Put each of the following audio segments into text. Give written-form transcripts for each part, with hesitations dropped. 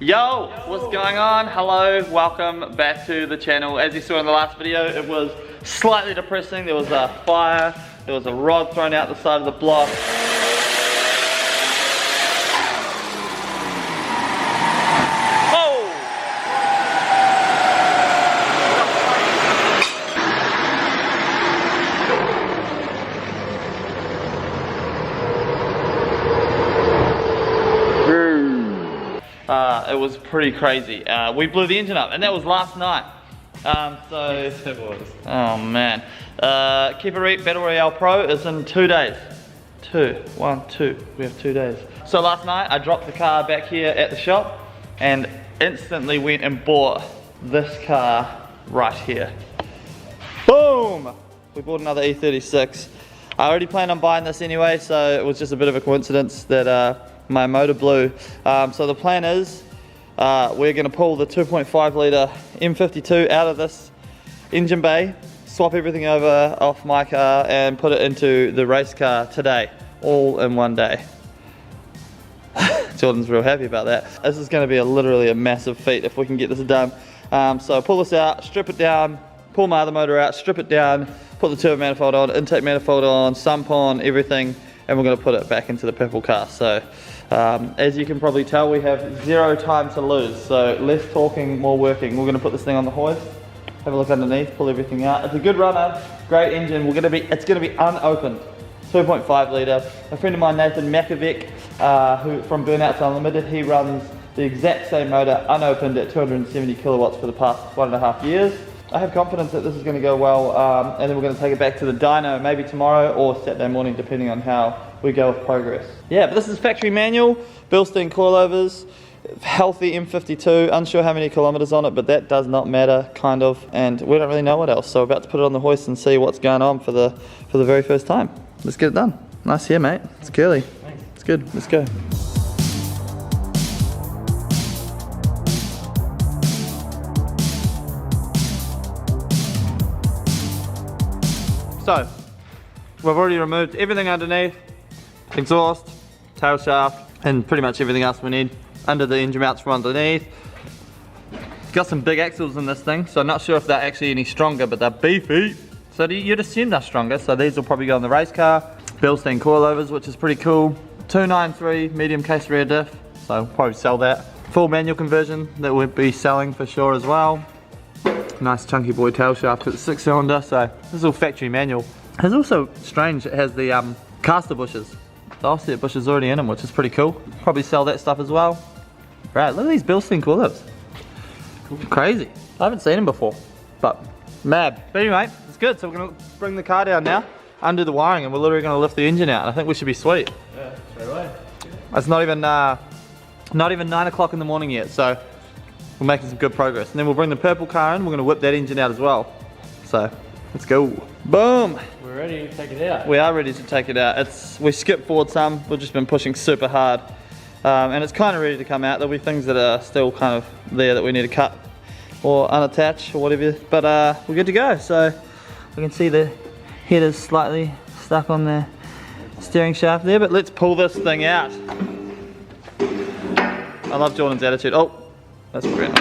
Yo, what's going on? Hello, welcome back to the channel. As you saw in the last video, it was slightly depressing. There was a fire, there was a rod thrown out the side of the block. It was pretty crazy. We blew the engine up, and that was last night. Yes, it was. Oh man. Keep It Reet Battle Royale Pro is in 2 days. We have 2 days. So last night I dropped the car back here at the shop and instantly went and bought this car right here. Boom! We bought another E36. I already planned on buying this anyway, so it was just a bit of a coincidence that my motor blew. So the plan is we're going to pull the 2.5 litre M52 out of this engine bay, swap everything over off my car and put it into the race car today, all in one day. Jordan's real happy about that. This is going to be literally a massive feat if we can get this done. So pull this out, strip it down, pull my other motor out, strip it down, put the turbo manifold on, intake manifold on, sump on, everything, and we're going to put it back into the purple car. So as you can probably tell, we have 0 time to lose, so less talking, more working. We're going to put this thing on the hoist, have a look underneath, pull everything out. It's a good runner, great engine. It's going to be unopened, 2.5 litre. A friend of mine, Nathan Makovic, who from Burnouts Unlimited, he runs the exact same motor unopened at 270 kilowatts for the past 1.5 years. I have confidence that this is going to go well, and then we're going to take it back to the dyno maybe tomorrow or Saturday morning, depending on how we go with progress. Yeah, but this is factory manual, Bilstein coilovers, healthy M52, unsure how many kilometers on it, but that does not matter, kind of, and we don't really know what else, so we're about to put it on the hoist and see what's going on for the very first time. Let's get it done. Nice here, mate. It's curly. Thanks. It's good. Let's go. So, we've already removed everything underneath, exhaust, tail shaft, and pretty much everything else we need under the engine mounts from underneath. It's got some big axles in this thing, so I'm not sure if they're actually any stronger, but they're beefy. So you'd assume they're stronger, so these will probably go in the race car. Bilstein coilovers, which is pretty cool. 293 medium case rear diff, so we'll probably sell that. Full manual conversion that we'll be selling for sure as well. Nice chunky boy tail shaft, it's 6-cylinder, so this is all factory manual. It's also strange, it has the caster bushes. The offset bush is already in them, which is pretty cool. Probably sell that stuff as well. Right, look at these Bilstein coilovers. Crazy. I haven't seen them before, but mad. But anyway, it's good. So we're gonna bring the car down now, undo the wiring, and we're literally gonna lift the engine out. I think we should be sweet. Yeah, straight away. It's not even 9 o'clock in the morning yet, so we're making some good progress. And then we'll bring the purple car in, we're gonna whip that engine out as well. So, let's go. Boom! We're ready to take it out. We are ready to take it out. We skipped forward some, we've just been pushing super hard. And it's kind of ready to come out. There'll be things that are still kind of there that we need to cut or unattach or whatever. But we're good to go. So, we can see the head is slightly stuck on the steering shaft there, but let's pull this thing out. I love Jordan's attitude. Oh, that's great.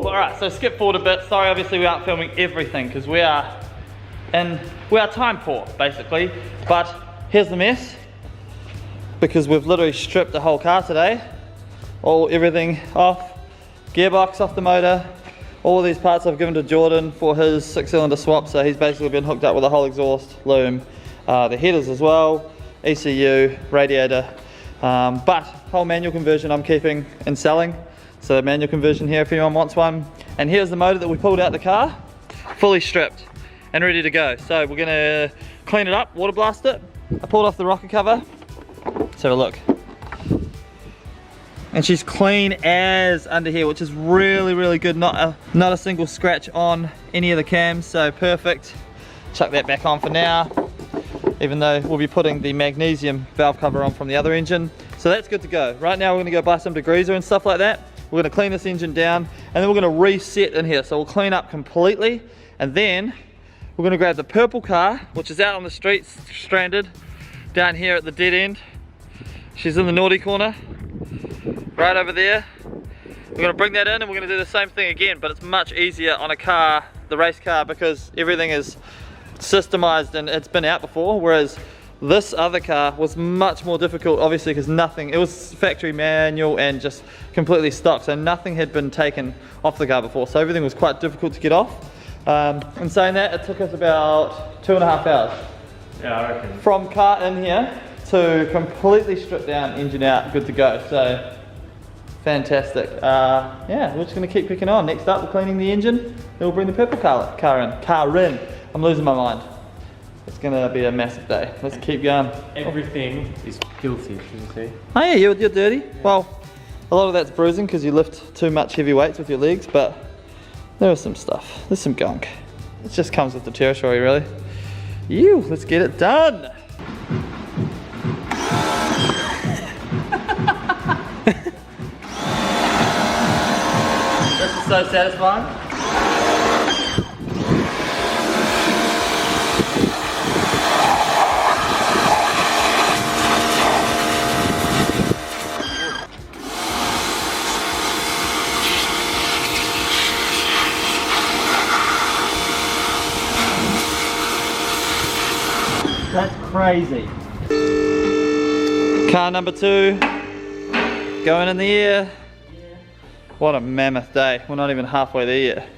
Alright, so skip forward a bit. Sorry, obviously we aren't filming everything because we are time poor, basically. But here's the mess, because we've literally stripped the whole car today. Everything off, gearbox off the motor. All of these parts I've given to Jordan for his 6-cylinder swap, so he's basically been hooked up with a whole exhaust, loom, the headers as well, ECU, radiator, but whole manual conversion I'm keeping and selling. So manual conversion here if anyone wants one. And here's the motor that we pulled out the car, fully stripped and ready to go. So we're gonna clean it up, water blast it. I pulled off the rocker cover. Let's have a look. And she's clean as under here, which is really, really good. Not a single scratch on any of the cams, so perfect. Chuck that back on for now, even though we'll be putting the magnesium valve cover on from the other engine. So that's good to go. Right now we're gonna go buy some degreaser and stuff like that. We're gonna clean this engine down, and then we're gonna reset in here. So we'll clean up completely, And then we're gonna grab the purple car, which is out on the streets, stranded, down here at the dead end. She's in the naughty corner, right over there. We're gonna bring that in and we're gonna do the same thing again, but it's much easier on a car, the race car, because everything is systemized and it's been out before, whereas this other car was much more difficult, obviously, because it was factory manual and just completely stock, so nothing had been taken off the car before, so everything was quite difficult to get off. In saying that, it took us about 2.5 hours. Yeah, I reckon. From car in here to completely stripped down, engine out, good to go. So fantastic. Yeah, we're just gonna keep picking on. Next up, we're cleaning the engine. Then we'll bring the purple car in. I'm losing my mind. It's gonna be a massive day. Let's keep going. Everything is filthy, you see. Oh yeah, you're dirty. Yeah. Well, a lot of that's bruising because you lift too much heavy weights with your legs, but there was some stuff. There's some gunk. It just comes with the territory, really. Let's get it done. This is so satisfying. That's crazy. Car number 2, going in the air. What a mammoth day. We're not even halfway there yet.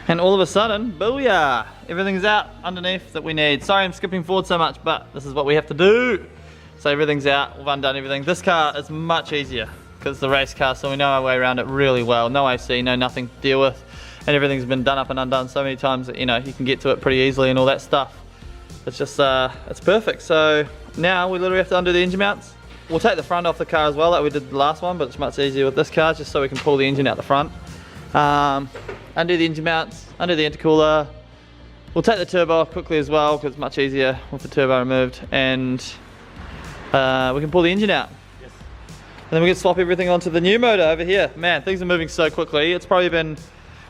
And all of a sudden, booyah! Everything's out underneath that we need. Sorry I'm skipping forward so much, but this is what we have to do. So everything's out, we've undone everything. This car is much easier because it's the race car, so we know our way around it really well. No AC, no nothing to deal with. And everything's been done up and undone so many times that, you know, you can get to it pretty easily and all that stuff. It's just, it's perfect. So now we literally have to undo the engine mounts. We'll take the front off the car as well, like we did the last one, but it's much easier with this car, just so we can pull the engine out the front. Undo the engine mounts, undo the intercooler. We'll take the turbo off quickly as well, because it's much easier with the turbo removed, and we can pull the engine out. Yes. And then we can swap everything onto the new motor over here. Man, things are moving so quickly. It's probably been,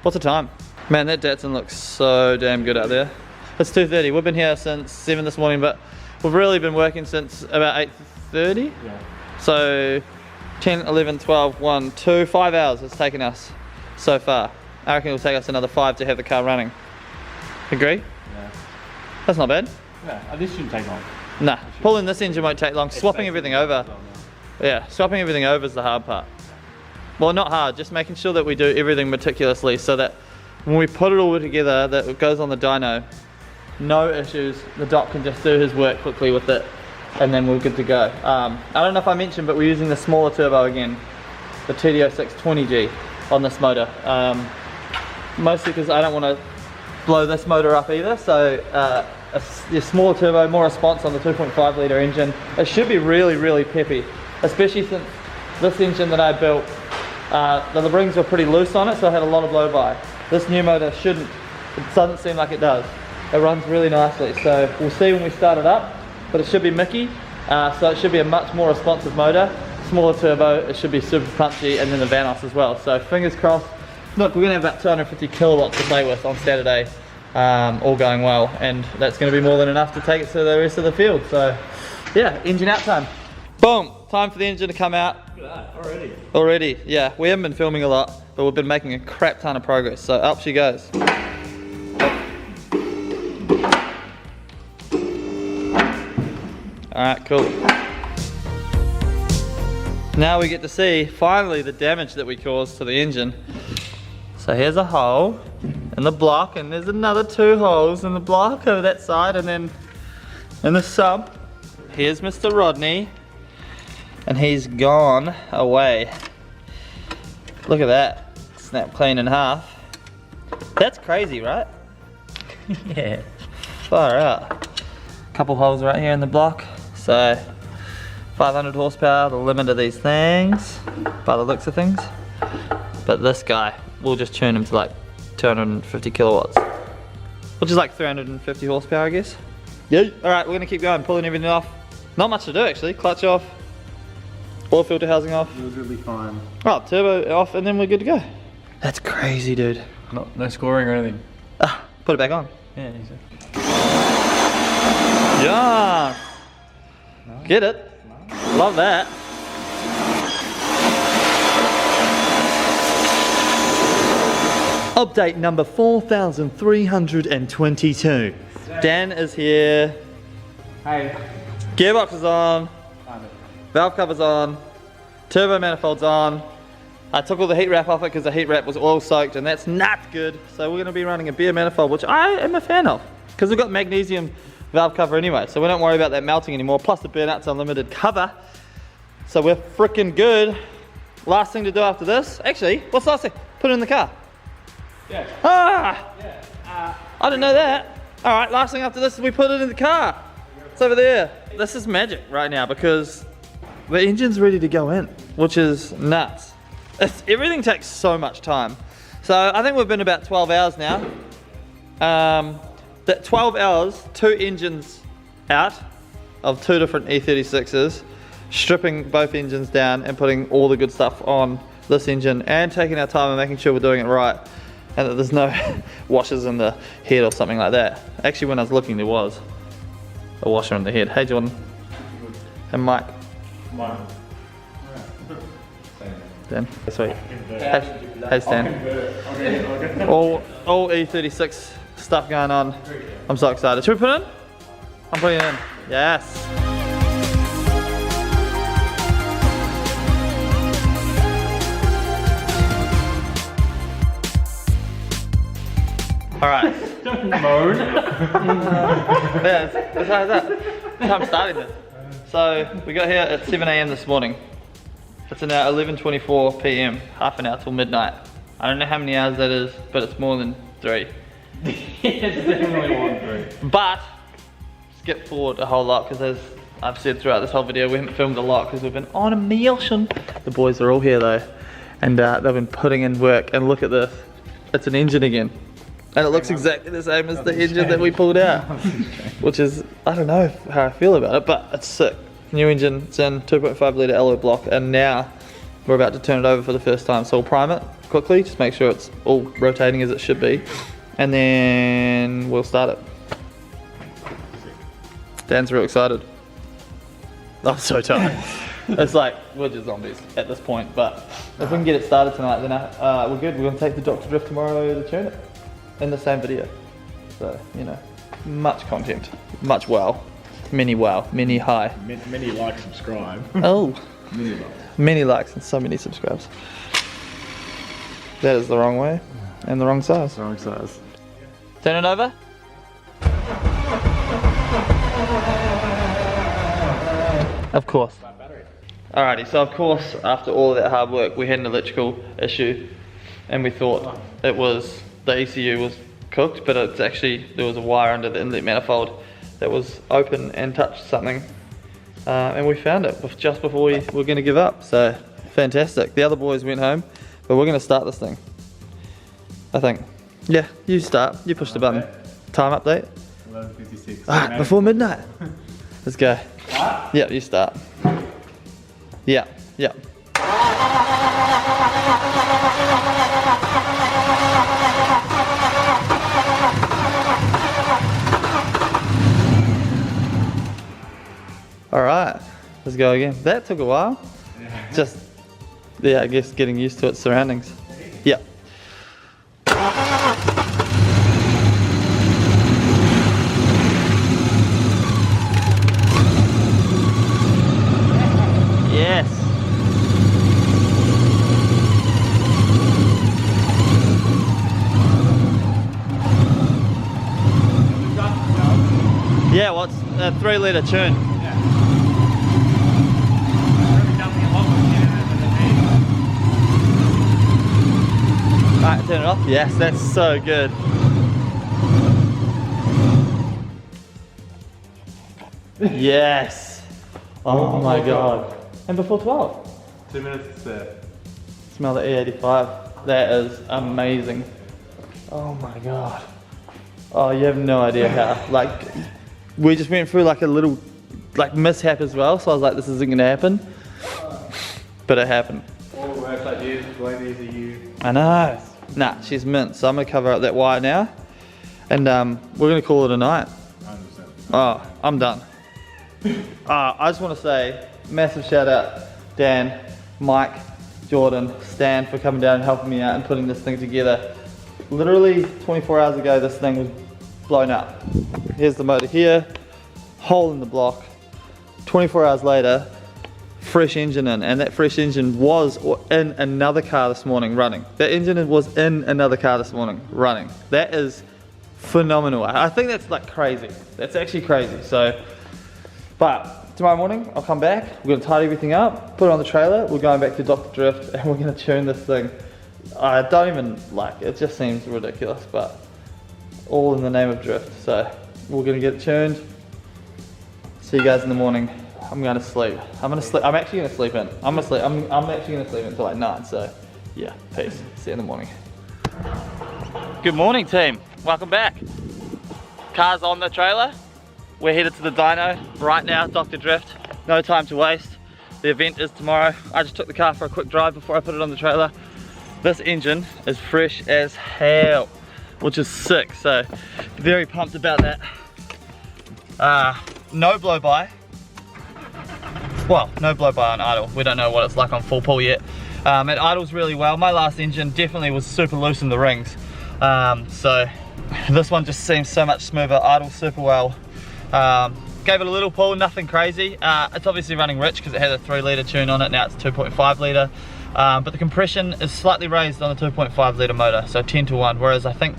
what's the time? Man, that Datsun looks so damn good out there. It's 2:30. We've been here since 7 this morning, but we've really been working since about 8:30. Yeah. So 10, 11, 12, 1, 2, 5 hours it's taken us so far. I reckon it'll take us another 5 to have the car running. Agree? Yeah. That's not bad. Yeah, this shouldn't take long. Nah, pulling this engine won't take long. Swapping everything over. Yeah, swapping everything over is the hard part. Well, not hard, just making sure that we do everything meticulously so that when we put it all together, that it goes on the dyno. No issues, the doc can just do his work quickly with it and then we're good to go. I don't know if I mentioned, but we're using the smaller turbo again, the TD06 20G on this motor. Mostly because I don't want to blow this motor up either, so a smaller turbo, more response on the 2.5 litre engine. It should be really, really peppy, especially since this engine that I built, the rings were pretty loose on it, so I had a lot of blow by. This new motor shouldn't, it doesn't seem like it does. It runs really nicely, so we'll see when we start it up, but it should be Mickey, so it should be a much more responsive motor, smaller turbo, it should be super punchy, and then the Vanos as well, so fingers crossed. Look, we're going to have about 250 kilowatts to play with on Saturday, all going well, and that's going to be more than enough to take it to the rest of the field, so yeah, engine out time. Boom, time for the engine to come out. Look at that, already. Already, yeah, we haven't been filming a lot, but we've been making a crap ton of progress, so up she goes. Alright, cool. Now we get to see, finally, the damage that we caused to the engine. So here's a hole in the block, and there's another 2 holes in the block over that side, and then in the sump, here's Mr. Rodney, and he's gone away. Look at that, snap clean in half. That's crazy, right? Yeah, far out. Couple holes right here in the block. So 500 horsepower, the limit of these things, by the looks of things. But this guy, we'll just tune him to like 250 kilowatts, which is like 350 horsepower, I guess. Yeah. All right, we're gonna keep going, pulling everything off. Not much to do actually. Clutch off, oil filter housing off. It'll be fine. Right, turbo off, and then we're good to go. That's crazy, dude. No scoring or anything. Put it back on. Yeah, easy. Yeah. Get it? Love that. Update number 4322. Dan is here. Hey. Gearbox is on. Valve cover's on. Turbo manifold's on. I took all the heat wrap off it because the heat wrap was oil soaked and that's not good. So we're going to be running a beer manifold, which I am a fan of because we've got magnesium valve cover anyway. So we don't worry about that melting anymore. Plus the Burnout's Unlimited cover. So we're freaking good. Last thing to do after this. Actually, what's the last thing? Put it in the car. Yeah. Ah! Yeah. I didn't know that. All right, last thing after this is we put it in the car. It's over there. This is magic right now because the engine's ready to go in, which is nuts. Everything takes so much time. So I think we've been about 12 hours now. That 12 hours, 2 engines out of 2 different E36s, stripping both engines down and putting all the good stuff on this engine and taking our time and making sure we're doing it right and that there's no washers in the head or something like that. Actually, when I was looking, there was a washer in the head. Hey, Jordan. And Mike. Mine. Dan. Sweet. Hey, Stan. All E36 stuff going on. I'm so excited. Should we put it in? I'm putting it in. Yes. All right. Don't moan. Yeah, that's how that. I'm starting this. So we got here at 7 AM this morning. It's now 11:24 PM, half an hour till midnight. I don't know how many hours that is, but it's more than 3. It's definitely more than 3. But skip forward a whole lot because as I've said throughout this whole video, we haven't filmed a lot because we've been on a mission. The boys are all here though, and they've been putting in work. And look at this, it's an engine again. And it looks exactly the same as the engine that we pulled out. Which is, I don't know how I feel about it, but it's sick. New engine, it's in 2.5 litre alloy block, and now we're about to turn it over for the first time. So we'll prime it quickly, just make sure it's all rotating as it should be. And then we'll start it. Dan's real excited. I'm so tired. It's like, we're just zombies at this point, but if we can get it started tonight, then we're good. We're gonna take the Dr. Drift tomorrow to tune it. In the same video. So, you know, much content, much wow. Many high. Many like, subscribe. Oh. Many likes. Many likes and so many subscribes. That is the wrong way and the wrong size. Wrong size. Turn it over. Of course. Alrighty, so of course, after all of that hard work, we had an electrical issue and we thought it was the ECU was cooked, but it's actually, there was a wire under the inlet manifold that was open and touched something. And we found it just before we were going to give up, so fantastic. The other boys went home, but we're going to start this thing, I think. Yeah, you start, you push the button. Time update? 11:56. Ah, before midnight. Let's go. Yeah, you start. Yeah. Alright, let's go again. That took a while. Just, I guess getting used to its surroundings. Yeah. Yes. Yeah, what's a 3 litre tune? Alright, turn it off. Yes, that's so good. Yes. Oh my god. And before 12. 2 minutes to Smell the E85. That is amazing. Oh my god. Oh, you have no idea how. Like, we just went through like a little mishap as well, so I was like, this isn't gonna happen. But it happened. all the work ideas, blame these are you. I know. Nah, she's mint, so I'm gonna cover up that wire now. And we're gonna call it a night. 100%. Oh, I'm done. I just want to say massive shout out Dan, Mike, Jordan, Stan for coming down and helping me out and putting this thing together. Literally 24 hours ago this thing was blown up. Here's the motor here, hole in the block. 24 hours later, fresh engine in, and that fresh engine was in another car this morning running. That engine was in another car this morning running. That is phenomenal. I think that's like crazy. That's actually crazy. So, but tomorrow morning I'll come back, we're gonna tidy everything up, put it on the trailer, we're going back to Dr. Drift and we're gonna tune this thing. I don't even like it, just seems ridiculous, but all in the name of drift. So we're gonna get it tuned. See you guys in the morning. I'm gonna sleep. I'm actually gonna sleep in. I'm actually gonna sleep until like 9, so yeah, peace. See you in the morning. Good morning team, welcome back. Car's on the trailer. We're headed to the dyno right now, Dr. Drift. No time to waste. The event is tomorrow. I just took the car for a quick drive before I put it on the trailer. This engine is fresh as hell, which is sick, so very pumped about that. No blow by. Well, no blow by on idle. We don't know what it's like on full pull yet. It idles really well. My last engine definitely was super loose in the rings. So this one just seems so much smoother, idles super well. Gave it a little pull, nothing crazy. It's obviously running rich because it had a 3 litre tune on it, now it's 2.5 litre. But the compression is slightly raised on the 2.5 litre motor, so 10 to 1, whereas I think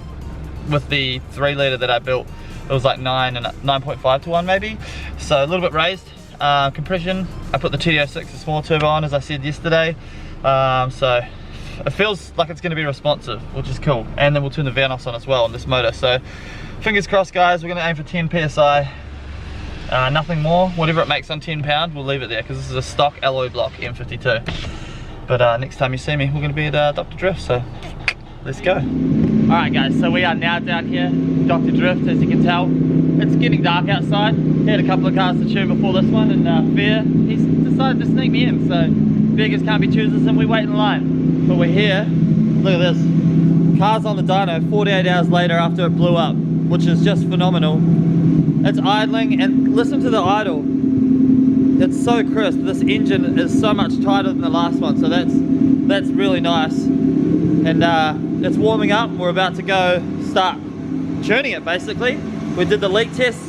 with the 3 litre that I built, it was like 9.5 to 1 maybe, so a little bit raised. Compression, I put the TD06, the small turbo on as I said yesterday, so it feels like it's going to be responsive, which is cool. And then we'll turn the Vanos on as well on this motor, so fingers crossed guys, we're going to aim for 10 psi. Nothing more, whatever it makes on 10 pound, we'll leave it there because this is a stock alloy block M52. But next time you see me, we're going to be at Dr. Drift, so let's go. Alright guys, so we are now down here, Dr. Drift, as you can tell. It's getting dark outside. He had a couple of cars to tune before this one, and Fair, he's decided to sneak me in, so beggars can't be choosers and we wait in line. But we're here, look at this. Car's on the dyno 48 hours later after it blew up, which is just phenomenal. It's idling, and listen to the idle. It's so crisp. This engine is so much tighter than the last one, so that's really nice. And it's warming up. We're about to go start tuning it basically. We did the leak test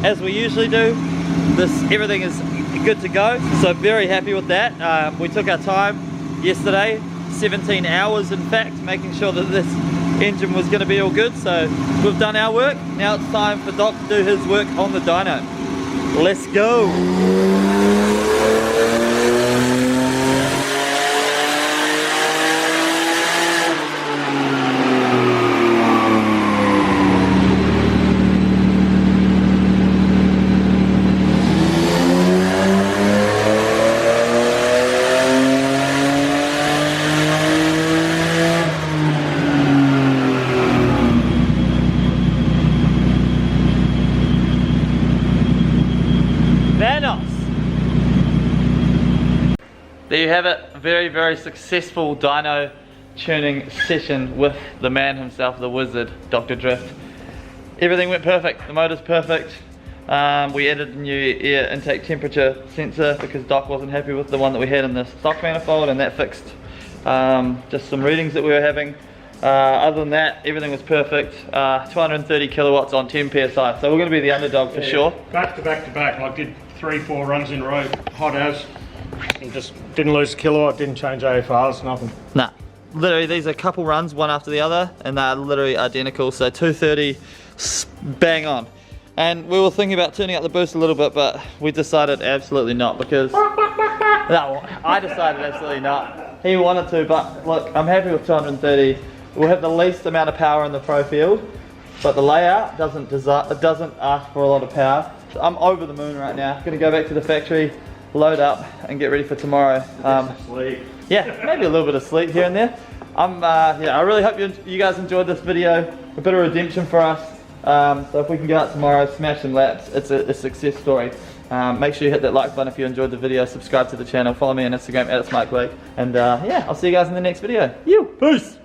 as we usually do. Everything is good to go, so very happy with that. We took our time yesterday, 17 hours in fact, making sure that this engine was going to be all good. So we've done our work. Now it's time for Doc to do his work on the dyno. Let's go. There you have it, a very, very successful dyno tuning session with the man himself, the wizard, Dr. Drift. Everything went perfect, the motor's perfect. We added a new air intake temperature sensor because Doc wasn't happy with the one that we had in the stock manifold, and that fixed just some readings that we were having. Other than that, everything was perfect. 230 kilowatts on 10 psi, so we're going to be the underdog for sure. Back to back to back, I did 3-4 runs in a row, hot as, and just didn't lose a kilowatt, didn't change AFRs, nothing. Nah, literally these are a couple runs, one after the other, and they're literally identical, so 230, bang on. And we were thinking about turning up the boost a little bit, but we decided absolutely not, because no, I decided absolutely not. He wanted to, but look, I'm happy with 230. We'll have the least amount of power in the Pro field, but the layout doesn't ask for a lot of power. So I'm over the moon right now. Gonna go back to the factory, load up, and get ready for tomorrow. Sleep. Yeah, maybe a little bit of sleep here and there. Yeah, I really hope you guys enjoyed this video. A bit of redemption for us. So if we can go out tomorrow, smash some laps, it's a success story. Make sure you hit that like button if you enjoyed the video, subscribe to the channel, follow me on Instagram @SmartBlake, and yeah, I'll see you guys in the next video. Peace!